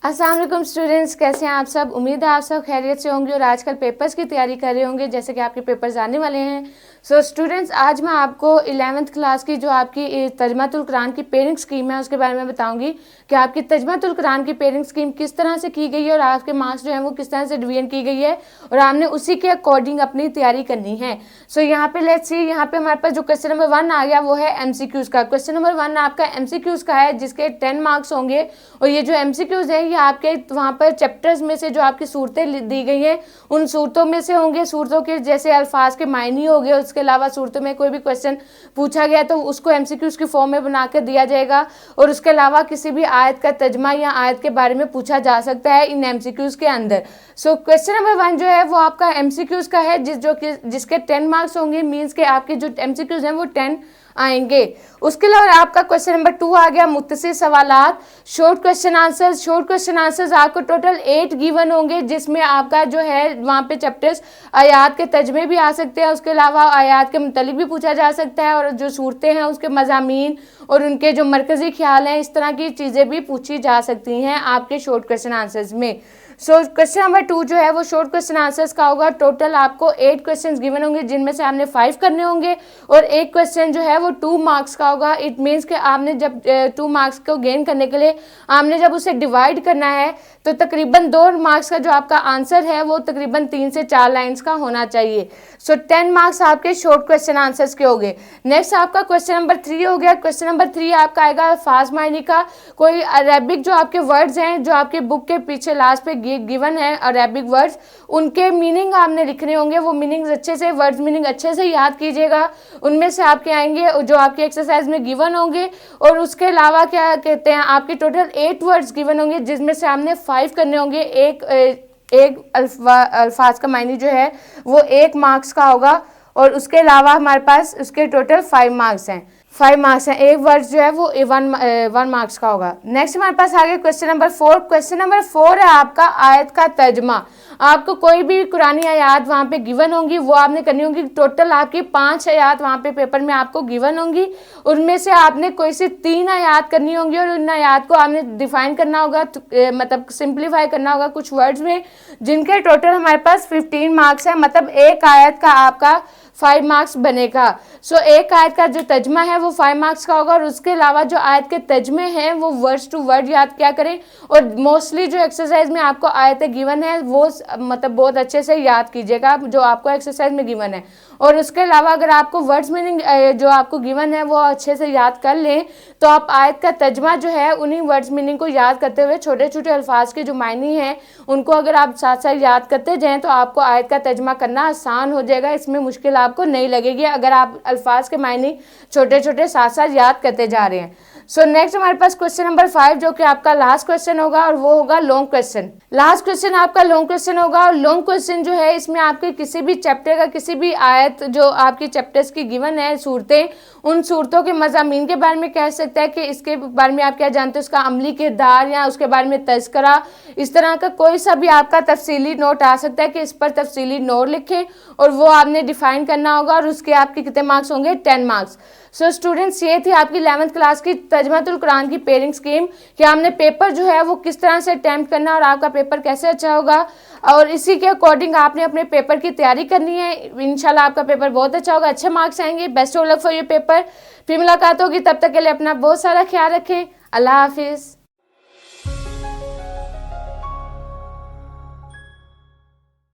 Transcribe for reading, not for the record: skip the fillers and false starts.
अस्सलाम वालेकुम स्टूडेंट्स, कैसे हैं आप सब। उम्मीद है आप सब खैरियत से होंगे और आजकल पेपर्स की तैयारी कर रहे होंगे जैसे कि आपके पेपर्स आने वाले हैं। सो स्टूडेंट्स, आज मैं आपको 11th क्लास की जो आपकी तर्जमा तुल कुरान की पेयरिंग स्कीम है उसके बारे में बताऊंगी कि आपकी तर्जमा तुल कुरान की पेयरिंग स्कीम किस तरह से की गई है और आपके मार्क्स जो हैं वो किस तरह से डिवीजन की गई है और आपने उसी के अकॉर्डिंग अपनी तैयारी करनी है। सो यहाँ पे लेट्स सी, यहाँ पे हमारे पास जो क्वेश्चन नंबर 1 आ गया वो है MCQs का। क्वेश्चन नंबर 1 आपका MCQs का है जिसके 10 मार्क्स होंगे और ये जो MCQs है ये आपके वहाँ पर चैप्टर्स में से जो आपकी सूरतें दी गई हैं उन सूरतों में से होंगे। सूरतों के जैसे अल्फाज के मायने हो गए, उसके अलावा सूरतों में कोई भी क्वेश्चन पूछा गया तो उसको MCQs की फॉर्म में बना कर दिया जाएगा और उसके अलावा किसी भी आयत का तर्जमा या आयत के बारे में पूछा जा सकता है इन MCQs के अंदर। सो क्वेश्चन नंबर 1 जो है वो आपका MCQs का है जिसके 10 मार्क्स होंगे, मीन्स के आपके जो MCQs हैं वो 10 आएंगे। उसके अलावा आपका क्वेश्चन नंबर 2 आ गया मुख्तसर सवालात, short question answers. Short question answers आपको टोटल 8 गिवन होंगे जिसमें आपका जो है वहाँ पे चैप्टर्स आयात के तर्जमे भी आ सकते हैं, उसके अलावा आयात के मुतालिक भी पूछा जा सकता है और जो सूरतें हैं उसके मज़ामीन और उनके जो मरकज़ी ख्याल हैं इस तरह की चीज़ें भी पूछी जा सकती हैं आपके शॉर्ट क्वेश्चन आंसर्स में। सो क्वेश्चन नंबर 2 जो है वो शॉर्ट क्वेश्चन आंसर्स का होगा। टोटल आपको 8 क्वेश्चंस गिवन होंगे जिनमें से आपने 5 करने होंगे और एक क्वेश्चन जो है वो 2 मार्क्स का होगा। इट मीन्स कि आपने जब 2 मार्क्स को गेन करने के लिए आपने जब उसे डिवाइड करना है तो तकरीबन 2 मार्क्स का जो आपका आंसर है वो तकरीबन 3 से 4 लाइन्स का होना चाहिए। सो 10 मार्क्स आपके शॉर्ट क्वेश्चन आंसर्स के हो गए। नेक्स्ट आपका क्वेश्चन नंबर 3 हो गया। क्वेश्चन नंबर 3 आपका आएगा अल्फाज मायने का। कोई अरेबिक जो आपके वर्ड्स हैं जो आपके बुक के पीछे लास्ट पे गिवन है अरेबिक वर्ड्स, उनके मीनिंग आपने लिखने होंगे। वो मीनिंग्स अच्छे से, वर्ड्स मीनिंग अच्छे से याद कीजिएगा। उनमें से आपके आएंगे जो आपके एक्सरसाइज में गिवन होंगे और उसके अलावा क्या कहते हैं आपके टोटल 8 वर्ड्स गिवन होंगे जिसमें से आपने 5 करने होंगे। एक अल्फाज का मायने जो है वो 1 मार्क्स का होगा और उसके अलावा हमारे पास उसके टोटल 5 मार्क्स हैं। 5 मार्क्स हैं। एक वर्ड जो है वो 1 मार्क्स का होगा। नेक्स्ट हमारे पास आ गया क्वेश्चन नंबर 4। क्वेश्चन नंबर 4 है आपका आयत का तर्जमा। आपको कोई भी कुरानी आयात वहाँ पे गिवन होंगी वो आपने करनी होंगी। टोटल आपकी 5 आयात वहाँ पे पेपर में आपको गिवन होंगी, उनमें से आपने कोई सी 3 आयात करनी होंगी और उन आयात को आपने डिफाइन करना होगा, मतलब सिंप्लीफाई करना होगा कुछ वर्ड्स में, जिनके टोटल हमारे पास 15 मार्क्स है। मतलब एक आयत का आपका 5 मार्क्स बनेगा। सो एक आयत का जो तर्जमा है वो 5 मार्क्स का होगा और उसके अलावा जो आयत के तर्जमे हैं वो वर्ड टू वर्ड याद क्या करें और मोस्टली जो एक्सरसाइज में आपको आयतें गिवन है वो मतलब बहुत अच्छे से याद कीजिएगा जो आपको एक्सरसाइज में गिवन है। और उसके अलावा अगर आपको वर्ड्स मीनिंग जो आपको गिवन है वो अच्छे से याद कर लें तो आप आयत का तर्जमा जो है उन्हीं वर्ड्स मीनिंग को याद करते हुए छोटे छोटे अल्फाज के जो मायने हैं उनको अगर आप साथ साथ याद करते जाएँ तो आपको आयत का तर्जमा करना आसान हो जाएगा। इसमें मुश्किल आपको नहीं लगेगी अगर आप अल्फाज के मायने छोटे छोटे साथ साथ याद करते जा रहे हैं। सो नेक्स्ट हमारे पास क्वेश्चन नंबर 5 जो कि आपका लास्ट क्वेश्चन होगा और वो होगा लॉन्ग क्वेश्चन। लास्ट क्वेश्चन आपका लॉन्ग क्वेश्चन होगा और लॉन्ग क्वेश्चन जो है इसमें आपके किसी भी चैप्टर का किसी भी आयत जो आपकी चैप्टर्स की गिवन है सूरतें, उन सूरतों के मज़ामीन के बारे में कह सकता है कि इसके बारे में आप क्या जानते हैं, उसका अमली किरदार या उसके बारे में तज़किरा, इस तरह का कोई सा भी आपका तफसीली नोट आ सकता है कि इस पर तफसीली नोट लिखें और वो आपने डिफाइन करना होगा और उसके आपके कितने मार्क्स होंगे, 10 मार्क्स। सो स्टूडेंट्स, ये थी आपकी 11th क्लास की तर्जमा तुल कुरान की पेयरिंग स्कीम कि आपने पेपर जो है वो किस तरह से अटैम्प्ट करना और आपका पेपर कैसे अच्छा होगा और इसी के अकॉर्डिंग आपने अपने पेपर की तैयारी करनी है। इंशाल्लाह आपका पेपर बहुत अच्छा होगा, अच्छे मार्क्स आएंगे। Best of luck for your paper. फिर मुलाकात होगी, तब तक के लिए अपना बहुत सारा ख्याल रखें। अल्लाह हाफिज़।